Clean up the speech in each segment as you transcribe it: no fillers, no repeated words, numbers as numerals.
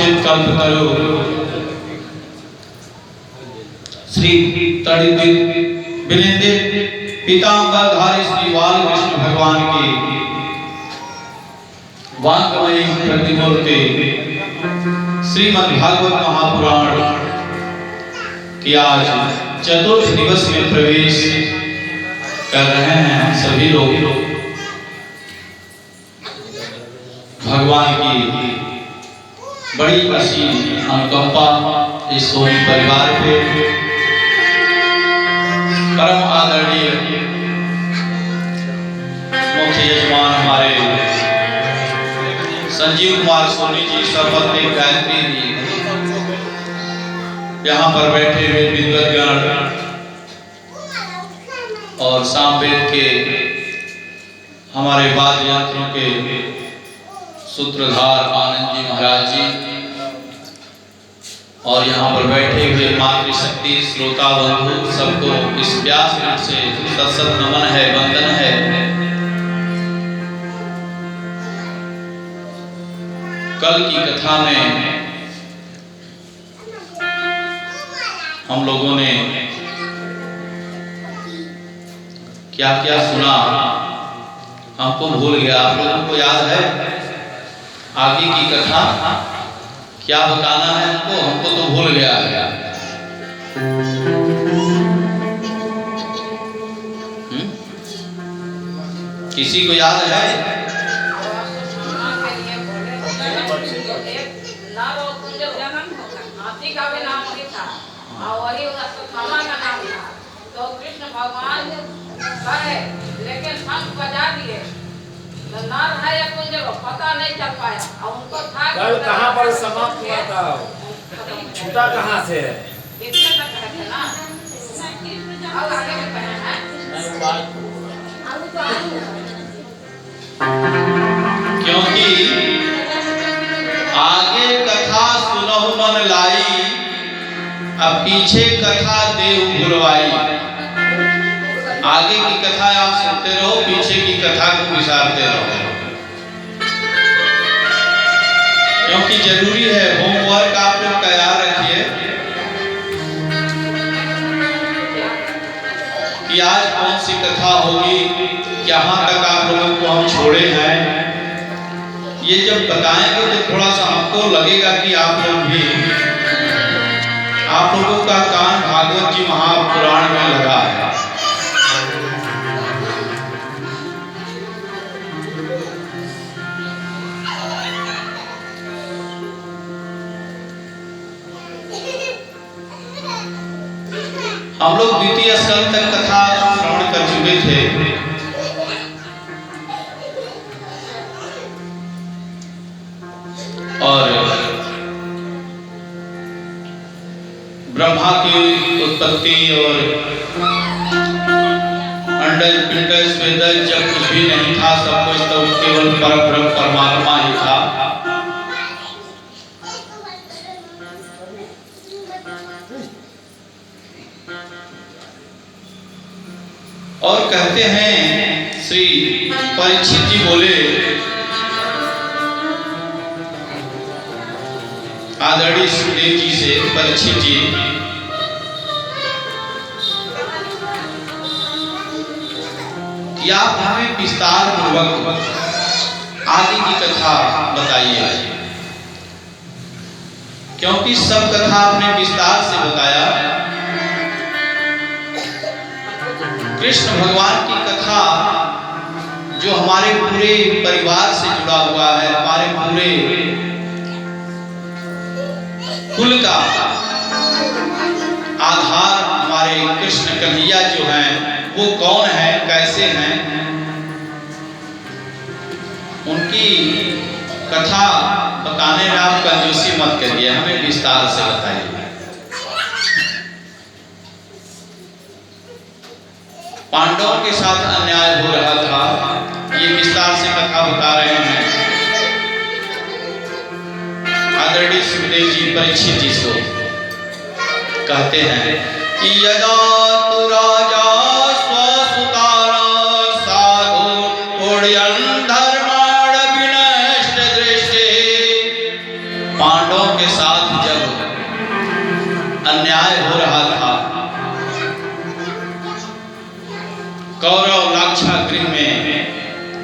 वंचित कल्पतरु श्री तड़ित बिलिंदित पीतांबरधारी श्री बालकृष्ण भगवान की वांगमयी प्रतिमूर्ति श्रीमद्भागवत महापुराण की आज चतुर्थ दिवस में प्रवेश कर रहे हैं सभी लोग। भगवान की बड़ी असीम अनुकंपा इस सोनी परिवार पे परम आदरणीय मुख्य यजमान हमारे संजीव कुमार सोनी जी, सरपत्नी गायत्री जी, यहाँ पर बैठे हुए विद्वद्गण और सामवेद के हमारे वाद्य यंत्रों के सूत्रधार आनंद जी महाराज जी, और यहाँ पर बैठे हुए मातृशक्ति श्रोता बंधु सबको इस व्यास पीठ से सत्सत नमन है, वंदन है। कल की कथा में हम लोगों ने क्या क्या सुना हमको भूल गया। आप लोगों को याद है आगे की कथा क्या बताना है हमको? हमको तो भूल गया है। किसी को याद है? तो कृष्ण भगवान कहे लेकिन शंख बजा दिए, नर है या कुंज पता नहीं चल पाया और उनको था कल कहाँ पर समाप्त हुआ था, छूटा कहाँ से है? इतने तक है ना, और आगे में कहना है क्योंकि आगे कथा सुनहु मन लाई, अब पीछे कथा देहु भुलवाई। आगे की कथा आप सुनते रहो, पीछे की कथा को विसारते रहो, क्योंकि जरूरी है। होमवर्क आप लोग तैयार रखिए कि आज कौन सी कथा होगी, कहाँ तक आप लोगों को हम छोड़े हैं। ये जब बताएंगे तो थोड़ा सा हमको लगेगा कि आप लोगों का कान भागवत जी महापुराण में लगा है। हम लोग द्वितीय स्कंद तक कथा श्रवण कर चुके थे और ब्रह्मा की उत्पत्ति और अंडज पिंडज स्वेदज जब कुछ भी नहीं था, सब कुछ तो केवल परब्रह्म परमात्मा ही था। और कहते हैं श्री परीक्षित जी बोले, आदरणीय सुखदेव जी से परीक्षित जी, कि आप हमें विस्तार पूर्वक आगे की कथा बताइए, क्योंकि सब कथा आपने विस्तार से बताया। कृष्ण भगवान की कथा जो हमारे पूरे परिवार से जुड़ा हुआ है, हमारे पूरे कुल का आधार हमारे कृष्ण कन्हैया जो हैं, वो कौन है, कैसे हैं, उनकी कथा बताने में आप कंजूसी मत करिए, हमें विस्तार से बताइए। पांडवों के साथ अन्याय हो रहा था, ये विस्तार से कथा बता रहे हैं आदरणीय सुखदेव जी परीक्षित जी को। कहते हैं कि यदा तु राजा स्वसुतारा साधु पुण्यं धर्माण विनष्ट दृष्टि। पांडवों कौरवों के साथ जब अन्याय हो रहा था, कौरव लाक्षागृह में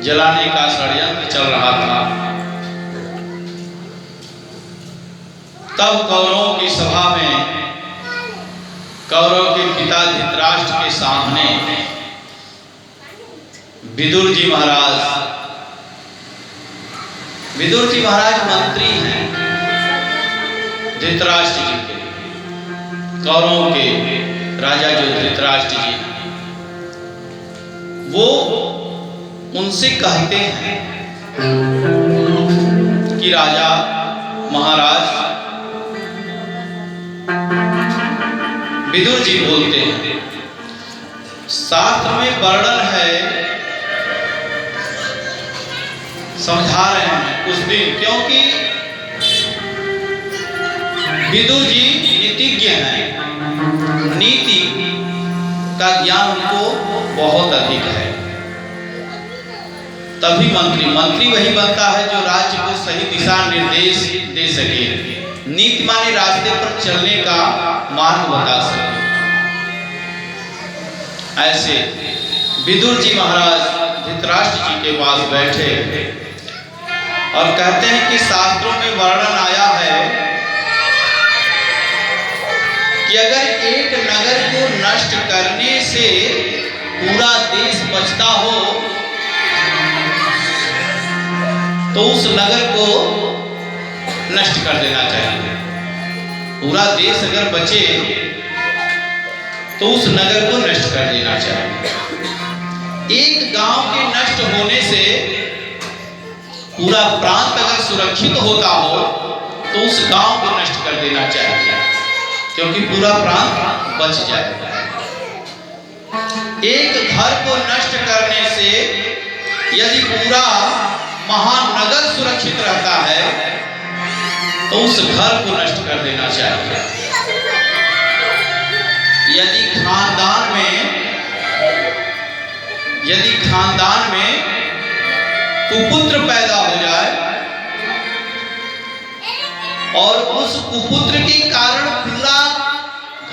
जलाने का षड्यंत्र चल रहा था, तब कौरवों की सभा में कौरव के पिता धृतराष्ट्र के सामने विदुर जी महाराज मंत्री हैं धृतराष्ट्र जी के, कौरवों के राजा जो धृतराष्ट्र जी हैं, वो उनसे कहते हैं कि राजा महाराज, विदुर जी बोलते हैं, शास्त्र में वर्णन है, समझा रहे हैं उस दिन, क्योंकि विदुर जी नीतिज्ञ हैं, नीति का ज्ञान उनको बहुत अधिक है। तभी मंत्री वही बनता है जो राज्य को सही दिशा निर्देश दे सके, नीति माने रास्ते पर चलने का मार्ग बता सके। ऐसे विदुर जी महाराज धृतराष्ट्र जी के पास बैठे और कहते हैं कि शास्त्रों में वर्णन आया है कि अगर एक नगर को नष्ट करने से पूरा देश बचता हो तो उस नगर को नष्ट कर देना चाहिए। पूरा देश अगर बचे तो उस नगर को नष्ट कर देना चाहिए। एक गांव के नष्ट होने से पूरा प्रांत अगर सुरक्षित होता हो तो उस गांव को नष्ट कर देना चाहिए, क्योंकि पूरा प्रांत बच जाएगा। एक घर को नष्ट करने से यदि पूरा महानगर सुरक्षित रहता है तो उस घर को नष्ट कर देना चाहिए। यदि खानदान में कुपुत्र पैदा हो जाए और उस कुपुत्र के कारण पूरा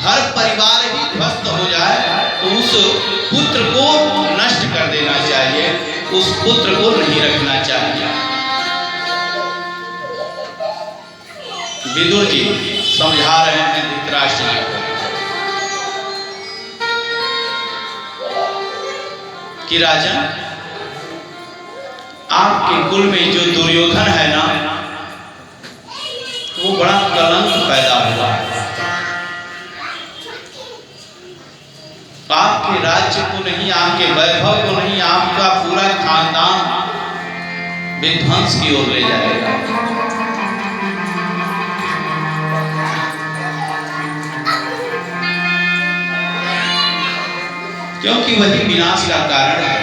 घर परिवार ही ध्वस्त हो जाए तो उस पुत्र को नष्ट कर देना चाहिए, उस पुत्र को नहीं रखना चाहिए। विदुर जी समझा रहे हैं धृतराष्ट्र जी को कि राजन, आपके कुल में जो दुर्योधन है ना, वो बड़ा कलंक पैदा हुआ है। आपके राज्य को नहीं, आपके वैभव को नहीं, आपका पूरा खानदान विध्वंस की ओर ले जाएगा। क्योंकि वही विनाश का कारण है।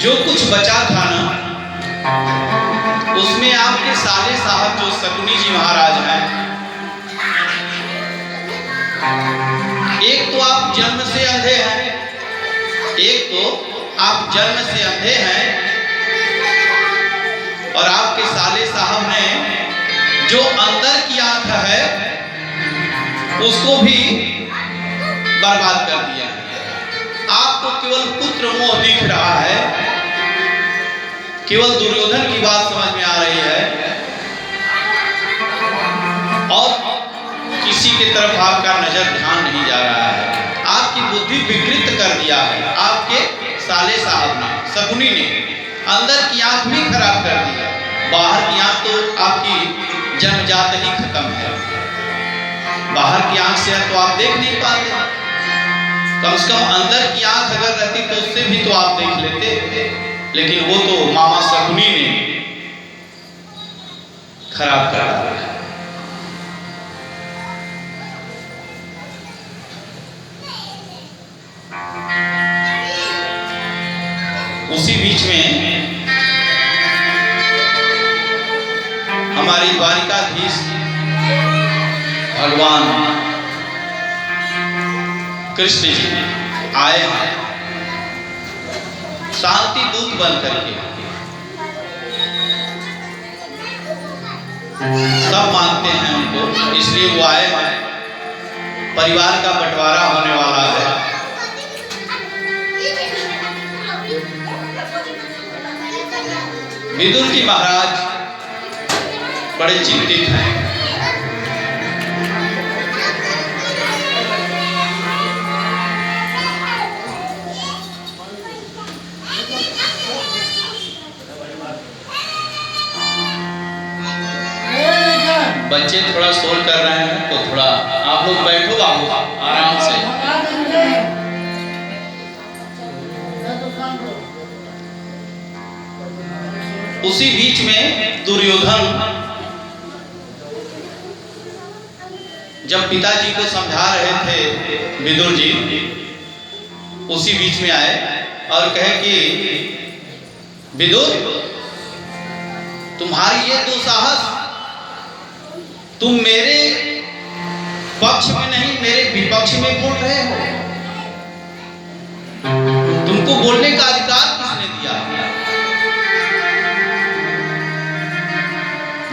जो कुछ बचा था ना, उसमें आपके साले साहब जो शकुनी जी महाराज हैं, एक तो आप जन्म से अंधे हैं, और आपके साले साहब ने जो अंदर की आंख है उसको भी बर्बाद कर दिया। आपको केवल पुत्र मोह दिख रहा है, केवल दुर्योधन की बात समझ में आ रही है, और किसी की तरफ आपका नजर ध्यान नहीं जा रहा है। आपकी बुद्धि विकृत कर दिया है आपके साले साहब ने, शकुनी ने। अंदर की आंख भी खराब कर दी है, बाहर की आंख तो आपकी जन्मजात ही खत्म है। बाहर की आंख से तो आप देख नहीं पाते, कम से कम अंदर की आंख अगर रहती तो उससे भी तो आप देख लेते, लेकिन वो तो मामा शकुनी ने खराब कर दिया। उसी बीच में हमारी द्वारिकाधीश भगवान कृष्ण जी आए हैं शांति दूत बन करके। सब मानते हैं उनको, इसलिए वो आए हैं। परिवार का बंटवारा होने वाला है। विदुर जी महाराज बड़े चिंतित हैं। बच्चे थोड़ा शोर कर रहे हैं, तो थोड़ा आप लोग बैठो बाबू आराम से। उसी बीच में दुर्योधन जब पिताजी को समझा रहे थे विदुर जी, उसी बीच में आए और कहे कि विदुर, तुम्हारी ये दुस्साहस, तुम मेरे पक्ष में नहीं मेरे विपक्ष में बोल रहे हो। तुमको बोलने का अधिकार किसने दिया?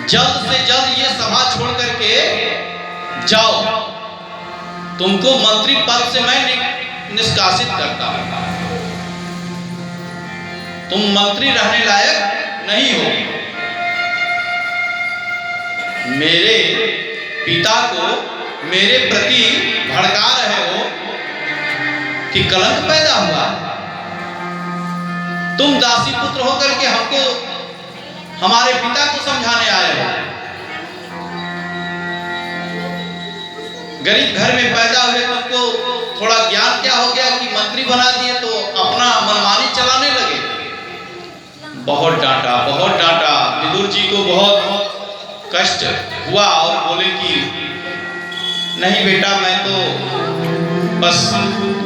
जल्द से जल्द ये सभा छोड़ करके जाओ, तुमको मंत्री पद से मैं निष्कासित करता हूं। तुम मंत्री रहने लायक नहीं हो। मेरे पिता को मेरे प्रति भड़का रहे हो कि कलंक पैदा हुआ। तुम दासी पुत्र होकर के हमको, हमारे पिता को समझाने आए हो। गरीब घर में पैदा हुए तुमको थोड़ा ज्ञान क्या हो गया कि मंत्री बना दिए तो अपना मनमानी चलाने लगे। बहुत डांटा, बहुत डांटा। विदुर जी को बहुत कष्ट हुआ और बोले कि नहीं बेटा, मैं तो बस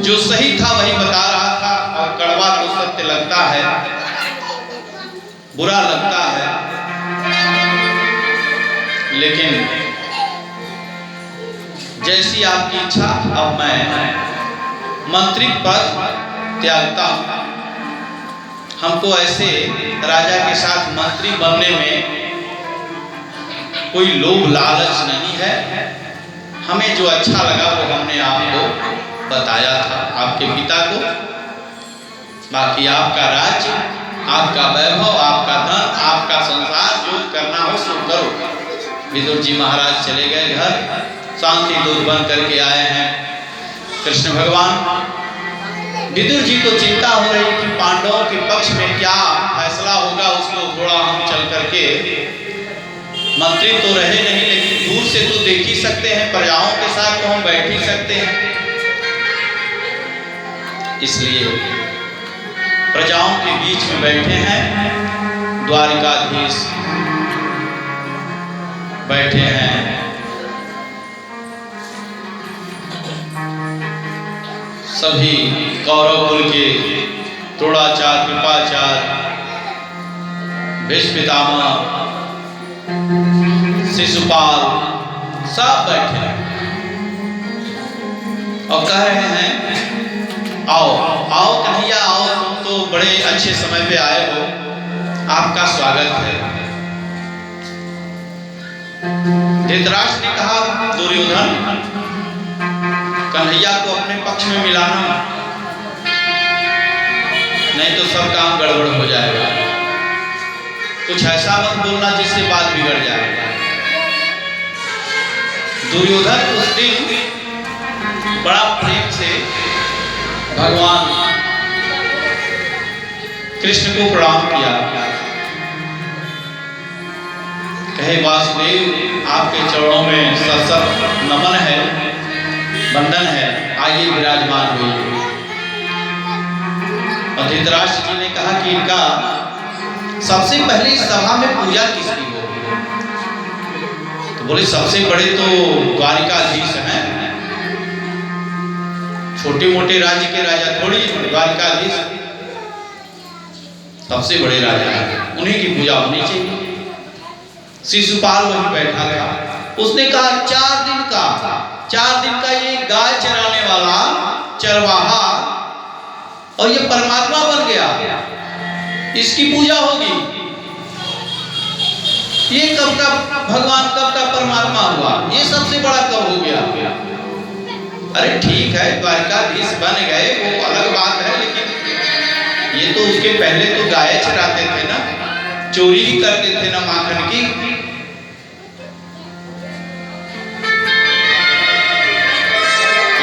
जो सही था वही बता रहा था, और कड़वा तो सत्य लगता है, बुरा लगता है, लेकिन जैसी आपकी इच्छा, अब मैं मंत्री पद त्यागता हूं। हमको ऐसे राजा के साथ मंत्री बनने में कोई लोभ लालच नहीं है। हमें जो अच्छा लगा वो हमने आपको बताया था, आपके पिता को। बाकी आपका राज्य, आपका वैभव, आपका धन, आपका संसार, जो करना हो सो करो। विदुर जी महाराज चले गए घर, शांति दूत बन करके आए हैं कृष्ण भगवान। विदुर जी को चिंता हो रही कि पांडवों के पक्ष में क्या फैसला होगा, उसको थोड़ा हम चल करके, मंत्री तो रहे नहीं लेकिन दूर से तो देख ही सकते हैं, प्रजाओं के साथ तो हम बैठ ही सकते हैं। इसलिए प्रजाओं के बीच में बैठे हैं, द्वारिकाधीश बैठे हैं। सभी कौरव कुल के द्रोणाचार्य, कृपाचार्य, भीष्म पितामह, शिशुपाल सब बैठे हैं और कह रहे हैं आओ आओ कन्हैया आओ, तुम तो बड़े अच्छे समय पे आए हो, आपका स्वागत है। धृतराष्ट्र ने कहा दुर्योधन, कन्हैया को अपने पक्ष में मिलाना, नहीं तो सब काम गड़बड़ हो जाएगा। कुछ ऐसा मत बोलना जिससे बात बिगड़ जाए। दुर्योधन उस दिन बड़ा प्रेम से भगवान कृष्ण को प्रणाम किया, कहे वासुदेव आपके चरणों में सशक्त नमन है, वंदन है, आइए विराजमान हुई। और धृतराष्ट्र जी ने कहा कि इनका सबसे पहले इस सभा में पूजा किसकी हो? तो बोले सबसे बड़े तो द्वारिकाधीश हैं, छोटे मोटे राज्य के राजा थोड़ी, द्वारिकाधीश सबसे बड़े राजा हैं, उन्हीं की पूजा होनी चाहिए। शिशुपाल वहीं बैठा था, उसने कहा 4 दिन का ये गाय चराने वाला चरवाहा और ये परमात्मा बन गया। इसकी पूजा होगी। ये कब का भगवान, कब का परमात्मा हुआ? ये सबसे बड़ा कब हो गया? अरे ठीक है, द्वारिकाधीश बन गए वो अलग बात है, लेकिन ये तो उसके पहले तो गाय चराते थे ना, चोरी भी करते थे ना माखन की।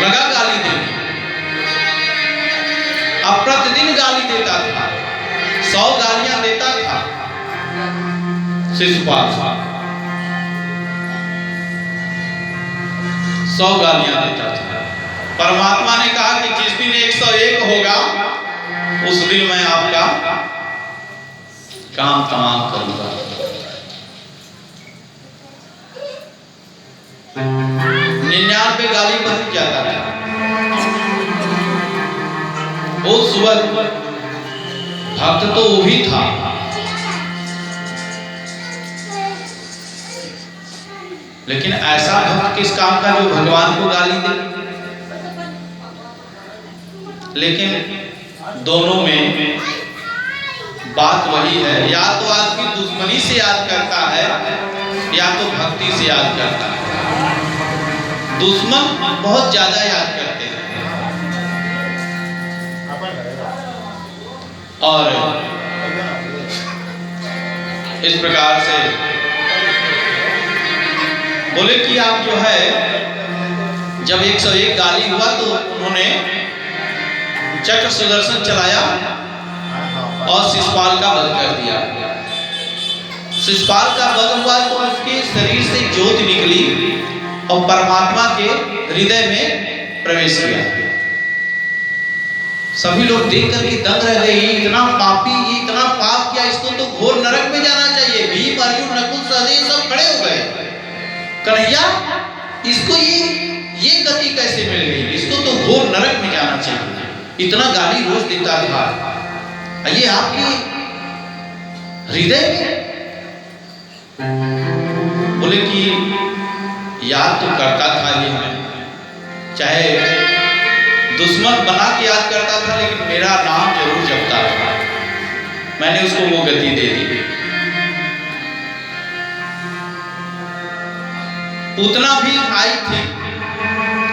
लगा गाली देने, अब प्रतिदिन गाली देता था, 100 गालियां देता था शिशुपाल, 100 गालियां देता था। परमात्मा ने कहा कि जिस दिन 101 होगा उस दिन मैं आपका काम तमाम करूंगा। 99 गाली बन जाता था। वो सुबह भक्त तो वो भी था, लेकिन ऐसा भक्त किस काम का जो भगवान को गाली दे। लेकिन दोनों में बात वही है, या तो आदमी दुश्मनी से याद करता है या तो भक्ति से याद करता है। दुश्मन बहुत ज्यादा याद करते हैं और इस प्रकार से बोले कि आप जो है, जब 101 गाली हुआ तो उन्होंने चक्र सुदर्शन चलाया और शिशुपाल का वध कर दिया। शिशुपाल का वध हुआ तो उसके शरीर से ज्योति निकली और परमात्मा के हृदय में प्रवेश किया। सभी लोग देख करके दंग रह गए, ये इतना पापी, ये इतना पाप किया, इसको तो घोर नरक में जाना चाहिए। भीम, अर्जुन, नकुल, सहदेव सब खड़े हो गए। कन्हैया, इसको ये गति कैसे मिल गई? इसको तो घोर नरक में जाना चाहिए, इतना गाली रोज देता था, ये आपके हृदय में। बोले कि याद तो करता था ये हमें, चाहे दुश्मन बना के याद करता था, लेकिन मेरा नाम जरूर जपता था। मैंने उसको वो गति दे दी। पूतना भी आई थी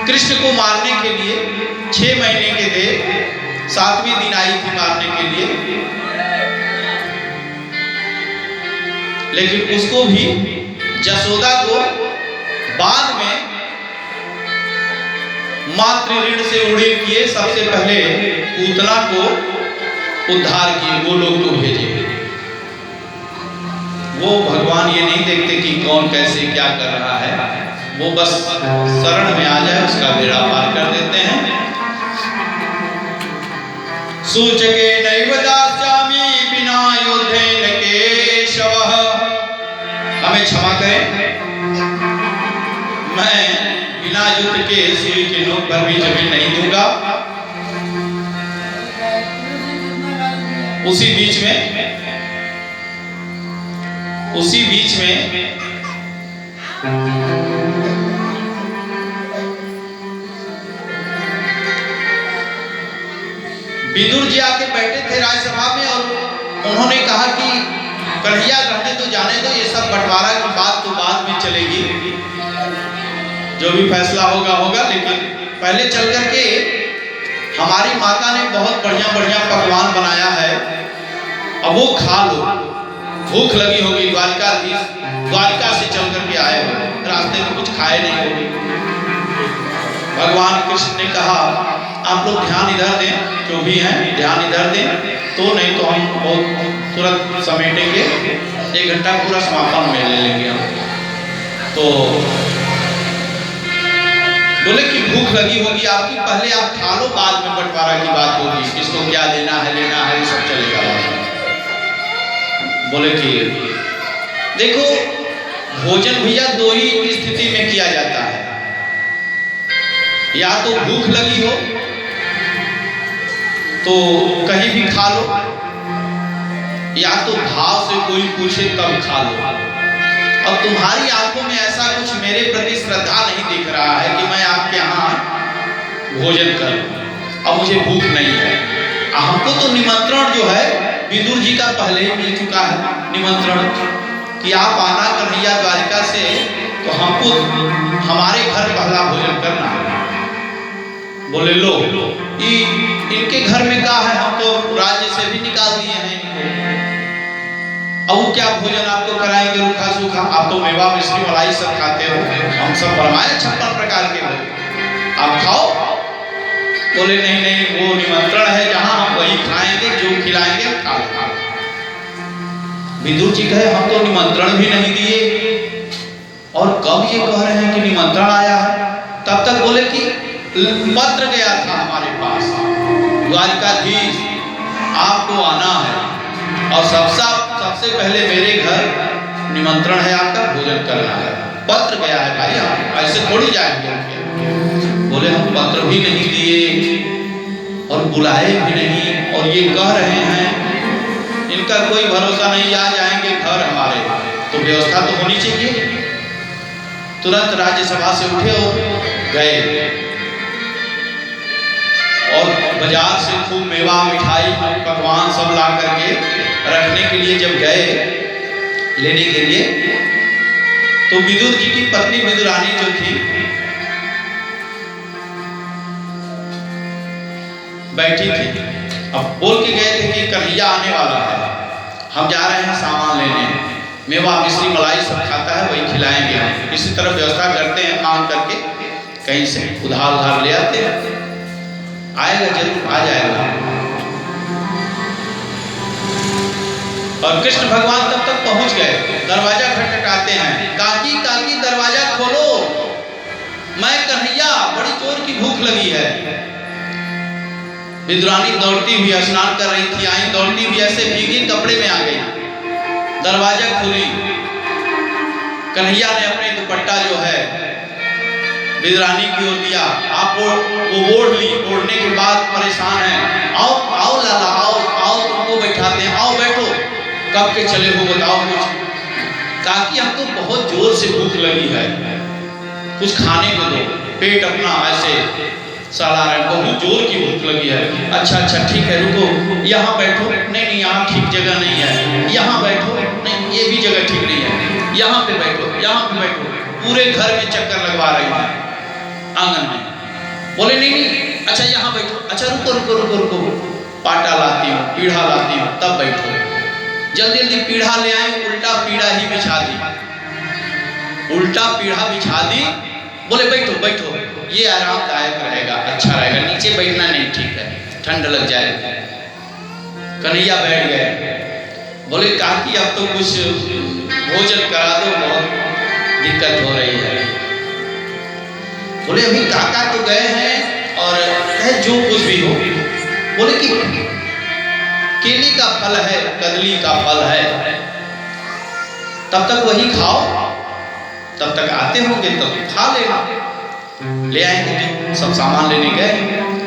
कृष्ण को मारने के लिए, 6 महीने के थे, 7वें दिन आई थी मारने के लिए, लेकिन उसको भी जसोदा को बाद में मातृ ऋण से उड़ीन किए, सबसे पहले पूतना को उद्धार किए, वो लोग तो भेजे। वो भगवान ये नहीं देखते कि कौन कैसे क्या कर रहा है, वो बस शरण में आ जाए उसका बेड़ा पार कर देते हैं। सूचके नैव दास्यामि बिना योद्धेन केशवः, हमें क्षमा करें, मैं बिना युद्ध के सुई के नोक पर भी जमीन नहीं दूंगा। उसी बीच में विदुर जी आके बैठे थे राज्यसभा में और उन्होंने कहा कि कन्हैया रहने तो जाने दो, ये सब बंटवारा की बात तो बाद में चलेगी, जो भी फैसला होगा, लेकिन पहले चल करके हमारी माता ने बहुत बढ़िया बढ़िया पकवान बनाया है, अब वो खा लो, भूख लगी होगी। द्वारिका से चल करके आए हो, रास्ते में कुछ खाए नहीं होगी। भगवान कृष्ण ने कहा आप लोग ध्यान इधर दें, जो भी हैं ध्यान इधर दें, तो नहीं तो हम बहुत तुरंत समेटेंगे, 1 घंटा पूरा समापन में ले लेंगे हम। तो बोले कि भूख लगी होगी आपकी, पहले आप खा लो, बाद में बंटवारा की बात होगी, किसको क्या लेना है ये सब चलेगा। बोले कि देखो भोजन भैया 2 ही स्थिति में किया जाता है, या तो भूख लगी हो तो कहीं भी खा लो, या तो भाव से कोई पूछे तब खा लो। अब तुम्हारी आंखों में ऐसा कुछ मेरे प्रति श्रद्धा नहीं दिख रहा है कि मैं आपके यहाँ भोजन करूं, अब मुझे भूख नहीं है। हमको तो निमंत्रण जो है विदुर जी का पहले ही मिल चुका है निमंत्रण कि आप आना कन्हैया द्वारिका से, तो हमको हमारे घर पहला भोजन करना है। बोले लो इनके घर में क्या है, हम तो राज्य से भी निकाल दिए हैं इनको, अब वो क्या भोजन आपको कराएंगे रूखा सूखा, आप तो मेवा मिश्री मलाई सब खाते हो, हम सब फरमाए 56 प्रकार के लोग, आप खाओ। बोले नहीं नहीं, वो निमंत्रण है जहां हम वही खाएंगे, जो खिलाएंगे खा लो। विदुर जी कहे हम तो निमंत्रण भी नहीं दिए, और कब ये कह रहे हैं कि निमंत्रण आया है। तब तक बोले कि पत्र गया था हमारे पास, द्वारिकाधीश आपको आना है, और सबसे पहले मेरे घर निमंत्रण है आपका, भोजन करना है, पत्र गया है भाई, आप ऐसे थोड़ी जाएंगे। बोले हम पत्र भी नहीं दिए और बुलाए भी नहीं, और ये कह रहे हैं इनका कोई भरोसा नहीं, आ जाएंगे घर हमारे, तो व्यवस्था तो होनी चाहिए। तुरंत राज्यसभा से उठे और गए, और बाजार से खूब मेवा मिठाई पकवान सब ला करके रखने के लिए जब गए लेने के लिए, तो विदुर जी की पत्नी विदुरानी जो थी बैठी थी। अब बोल के गए थे कि कन्हैया आने वाला है, हम जा रहे हैं सामान लेने, मेवा मिश्री मलाई सब खाता है वही खिलाएंगे, हम इसी तरह व्यवस्था करते हैं, मांग करके कहीं से उधार ले आते हैं, आएगा जरूर, आ जाएगा। और कृष्ण भगवान तब तक पहुंच गए, दरवाजा खटखटाते हैं, काकी काकी दरवाजा खोलो, मैं कन्हैया, बड़ी जोर की भूख लगी है। विदुरानी दौड़ती हुई स्नान कर रही थी, आई दौड़ती हुई ऐसे भीगे कपड़े में आ गई, दरवाजा खुली, कन्हैया ने अपने दुपट्टा जो है विदुरानी की ओर दिया, आप वो ओढ़ ली, ओढ़ने के बाद परेशान है, आओ आओ लाला आओ आओ, तुमको बैठाते हैं, आओ बैठो, कब के चले हो बताओ कुछ। काकी हमको बहुत जोर से भूख लगी है, कुछ खाने को दो, पेट अपना ऐसे साला रहा है, बहुत जोर की भूख लगी है। अच्छा अच्छा ठीक है रुको, यहाँ बैठो, नहीं यहाँ ठीक जगह नहीं है, यहाँ बैठो, नहीं ये भी जगह ठीक नहीं है, यहाँ पे बैठो, यहाँ पे बैठो, पूरे घर में चक्कर लगवा रही है आंगन में। बोले नहीं अच्छा यहाँ बैठो, अच्छा रुको रुको रुको रुको, पाटा लाती हूँ, पीढ़ा लाती हूँ, तब बैठो। जल्दी जल्दी पीढ़ा ले आए, उल्टा पीढ़ा ही बिछा दी, उल्टा पीढ़ा बिछा दी। बोले बैठो बैठो, ये आरामदायक रहेगा, अच्छा रहेगा, नीचे बैठना नहीं ठीक है, ठंड लग जाएगा। कन्हैया बैठ गए। बोले काकी अब तो कुछ भोजन करा दो, बहुत दिक्कत हो रही है। बोले अभी काका तो गए हैं और कहे जो कुछ भी हो। बोले कि केले का फल है, कदली का फल है, तब तक वही खाओ, तब तक आते होंगे तब खा लेना, ले आएंगे। जो सब सामान लेने गए,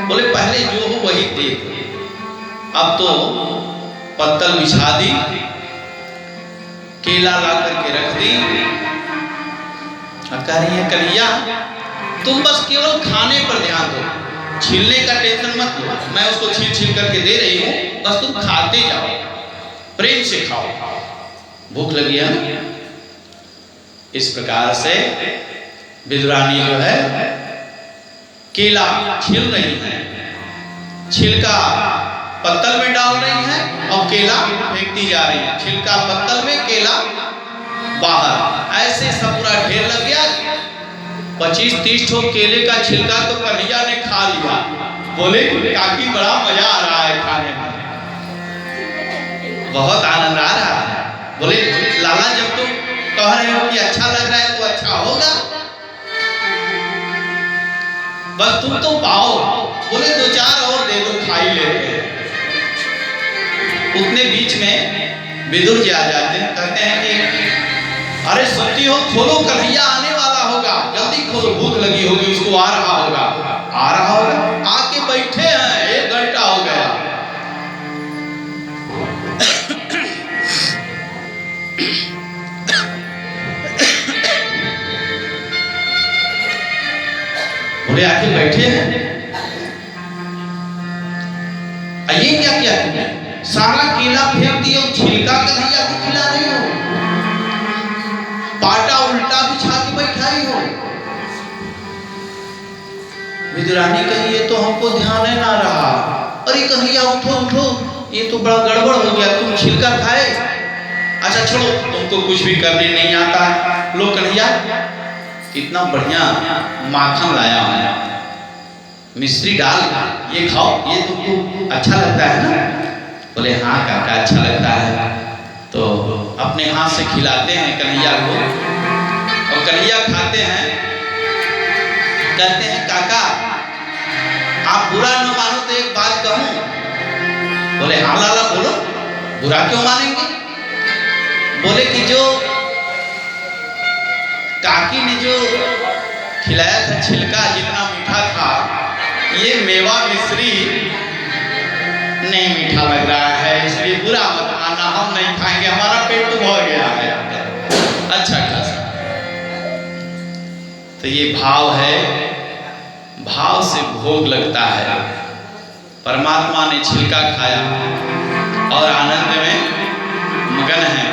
बोले पहले जो हो वही दे, अब तो पत्तल बिछा दी, केला ला करके रख दी। कह रही है कन्हैया तुम बस केवल खाने पर ध्यान दो, छीलने का टेंशन मत लो, मैं उसको छील छील करके दे रही हूँ, बस तुम खाते जाओ, प्रेम से खाओ, भूख लगी है। इस प्रकार से विदुरानी जो है केला छील रही है, छिलका पत्तल में डाल रही है और केला फेंकती जा रही है, छिलका पत्तल में, केला बाहर, ऐसे सब पूरा ढेर लग गया। 25-30 ठो केले का छिलका तो कन्हैया ने खा लिया। बोले काकी बड़ा मजा आ रहा है खाने में, बहुत आनंद आ रहा है। बोले लाला जब तुम कह रहे हो कि अच्छा लग रहा है तो अच्छा होगा, बस तुम तो पाओ। बोले 2-4 और दे दो, खा ही लेते हैं। उतने बीच में विदुर जी आ जाते हैं, कहते हैं कि अरे सुनती हो, खोलो कन्हैया आने वाला होगा, जल्दी खोलो, भूख लगी होगी उसको, आ रहा होगा, आ रहा होगा। आके बैठे हैं, 1 घंटा हो गया। बोले आके बैठे हैं, ये क्या किया तुमने? सारा केला फेंक दिए और छिलका कन्हैया को खिला रही हो, पाटा उल्टा बिछा के बैठाई हो। विदुरानी कही ये तो हमको ध्यान है ना रहा। अरे कन्हैया उठो उठो, ये तो बड़ा गड़बड़ हो गया, तुम छिलका खाए। अच्छा छोड़ो, तुमको कुछ भी करने नहीं आता है। लो कन्हैया कितना बढ़िया माखन लाया है, मिश्री डाल ये खाओ, ये तुमको अच्छा लगता है ना? बोले हाँ काका अच्छा लगता है। तो अपने हाथ से खिलाते हैं कन्हैया को और कन्हैया खाते हैं। कहते हैं काका आप बुरा न मानो तो एक बात कहूं। बोले हाँ लाला बोलो, बुरा क्यों मानेंगे? बोले कि जो काकी ने जो खिलाया था छिलका जितना मीठा था, ये मेवा मिश्री नहीं मीठा लग रहा है, इसलिए बुरा मत मानना, हम नहीं खाएंगे, हमारा पेट तो भर गया है अच्छा खासा। तो ये भाव है, भाव से भोग लगता है। परमात्मा ने छिलका खाया और आनंद में मगन है।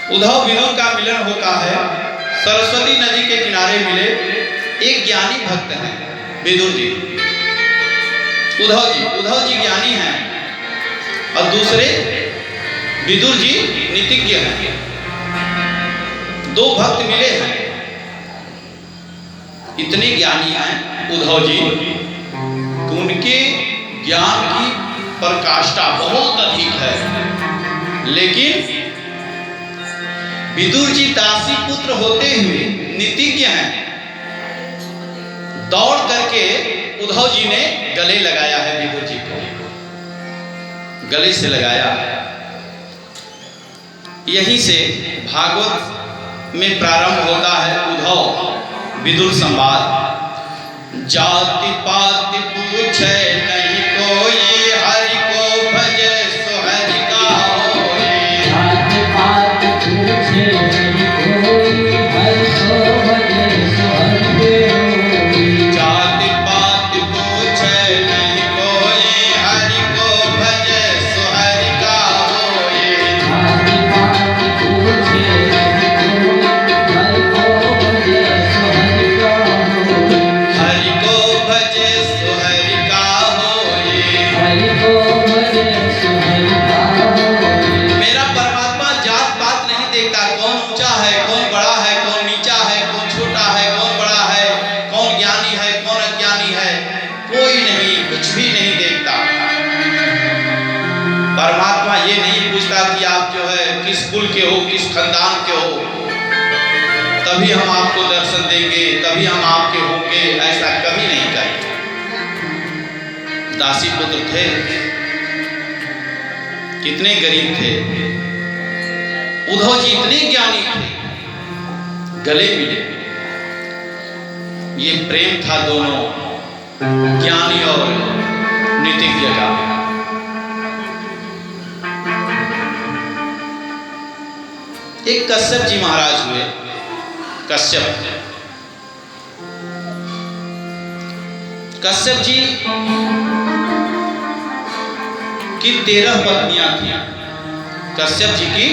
उद्धव विदुर का मिलन होता है। सरस्वती नदी के किनारे मिले एक ज्ञानी भक्त हैं विदुर जी। उद्धव जी ज्ञानी हैं और दूसरे विदुर जी नीतिज्ञ हैं। दो भक्त मिले हैं, इतने ज्ञानी हैं उद्धव जी, उनके ज्ञान की पराकाष्ठा बहुत अधिक है। लेकिन विदुर जी दासी पुत्र होते हुए नीतिज्ञ हैं। दौड़ करके उद्धव जी ने गले लगाया है, विदुर जी को गले से लगाया। यहीं से भागवत में प्रारंभ होता है उद्धव विदुर संवाद। जाति पाति पूछे नहीं कोई, हरि को भजे सो हरि का होए। जाति पाति पूछे नहीं कोई, हरि को भजे सो हरि के होए। जाति पाति पूछे नहीं कोई, हरि को भजे सो हरि का होए। जाति पाति पूछे नहीं कोई, हरि को भजे सो हरि का होए। हरि को भजे सो हरि का होए। हरि को भजे सो हरि का होए। मेरा परमात्मा जात पात नहीं देखता, कौन ऊंचा है, कौन बड़ा है, कौन नीचा है, कौन छोटा है, कौन बड़ा है, कौन ज्ञानी है, कौन अज्ञानी है, कोई नहीं, कुछ भी नहीं देखता। परमात्मा ये नहीं पूछता कि आप जो है किस कुल के हो, किस खानदान के हो, तभी हम आपको दर्शन देंगे, तभी हम आपके होंगे, ऐसा कभी नहीं करेंगे। दासी पुत्र थे, कितने गरीब थे। उद्धव जी इतने ज्ञानी थे, गले मिले। ये प्रेम था दोनों ज्ञानी और नीतिज्ञ का। एक कश्यप जी महाराज हुए। कश्यप जी की 13 पत्नियां थी। कश्यप जी की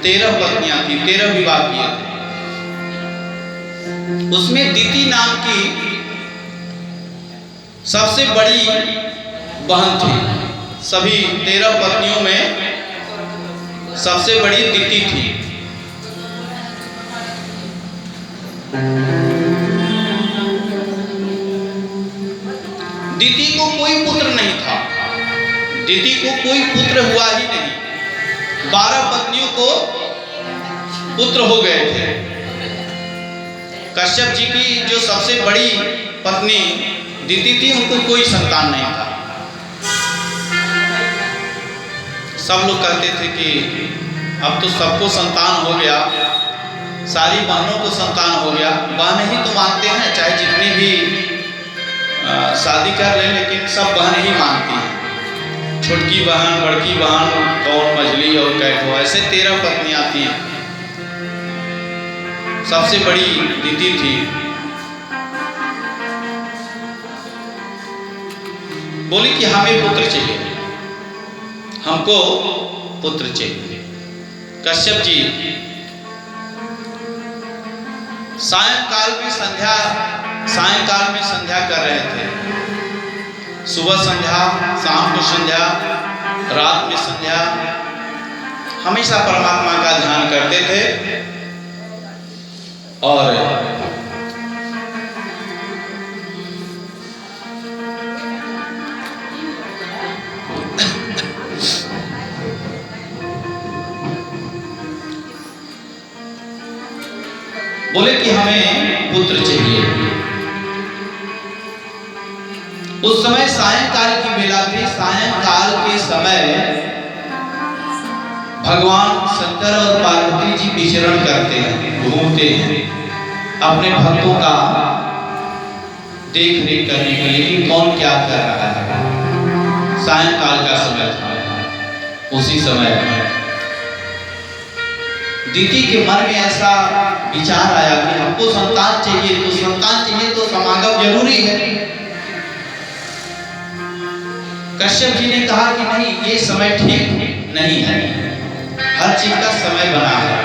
13 पत्नियां थी, 13 विवाह किए थे। उसमें दिति नाम की सबसे बड़ी बहन थी। सभी 13 पत्नियों में सबसे बड़ी दिति थी। दिति को कोई पुत्र नहीं था, दिति को कोई पुत्र हुआ ही नहीं। 12 पत्नियों को पुत्र हो गए थे। कश्यप जी की जो सबसे बड़ी पत्नी दिति थी, उनको कोई संतान नहीं था। सब लोग कहते थे कि अब तो सबको संतान हो गया, सारी बहनों को संतान हो गया। बहन ही तो मानते हैं, चाहे जितनी भी शादी कर ले, लेकिन सब बहन ही मानती हैं। छोटकी बहन, बड़की बहन, कौन मझली और कैठो, ऐसे 13 पत्नियां थी। सबसे बड़ी दिति थी। बोली कि हमें पुत्र चाहिए, हमको पुत्र चाहिए। कश्यप जी सायंकाल में संध्या कर रहे थे। सुबह संध्या, शाम को संध्या, रात में संध्या, हमेशा परमात्मा का ध्यान करते थे। और बोले कि हमें पुत्र चाहिए। उस समय सायंकाल की बेला थी। सायंकाल के समय भगवान शंकर और पार्वती जी विचरण करते हैं, घूमते हैं अपने भक्तों का देख रेख करने के लिए कि कौन क्या कर रहा है। सायंकाल का समय था। उसी समय दीदी के मन में ऐसा विचार आया कि हमको संतान चाहिए, तो संतान चाहिए तो समागम जरूरी है। कश्यप जी ने कहा कि नहीं, ये समय ठीक नहीं है, हर चीज का समय बना है,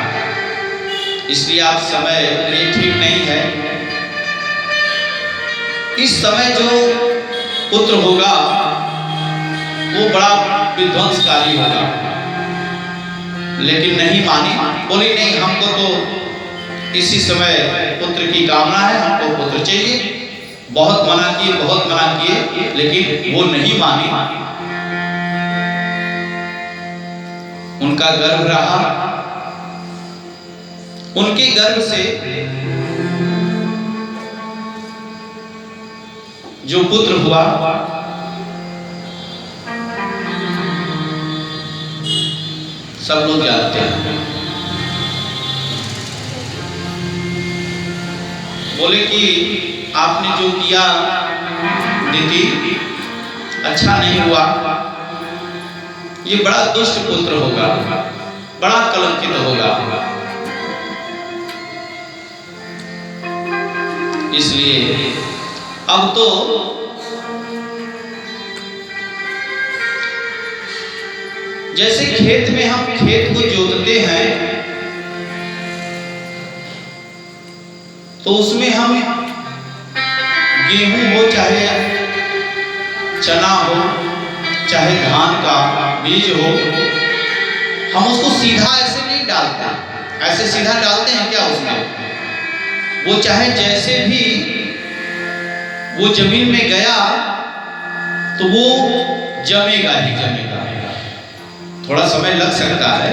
इसलिए आप समय ये ठीक नहीं है। इस समय जो पुत्र होगा वो बड़ा विध्वंसकारी होगा। लेकिन नहीं मानी, बोली नहीं, हमको तो इसी समय पुत्र की कामना है, हमको पुत्र चाहिए। बहुत मना किए, लेकिन वो नहीं मानी। उनका गर्भ रहा, उनके गर्भ से जो पुत्र हुआ सब लोग जानते हैं। बोले कि आपने जो किया दीदी अच्छा नहीं हुआ, ये बड़ा दुष्ट पुत्र होगा, बड़ा कलंकित होगा। इसलिए अब तो जैसे खेत में हम खेत को जोतते हैं तो उसमें हम गेहूं हो चाहे चना हो चाहे धान का बीज हो, हम उसको सीधा ऐसे नहीं डालते। ऐसे सीधा डालते हैं क्या उसमें? वो चाहे जैसे भी वो जमीन में गया तो वो जमेगा ही जमेगा। थोड़ा समय लग सकता है,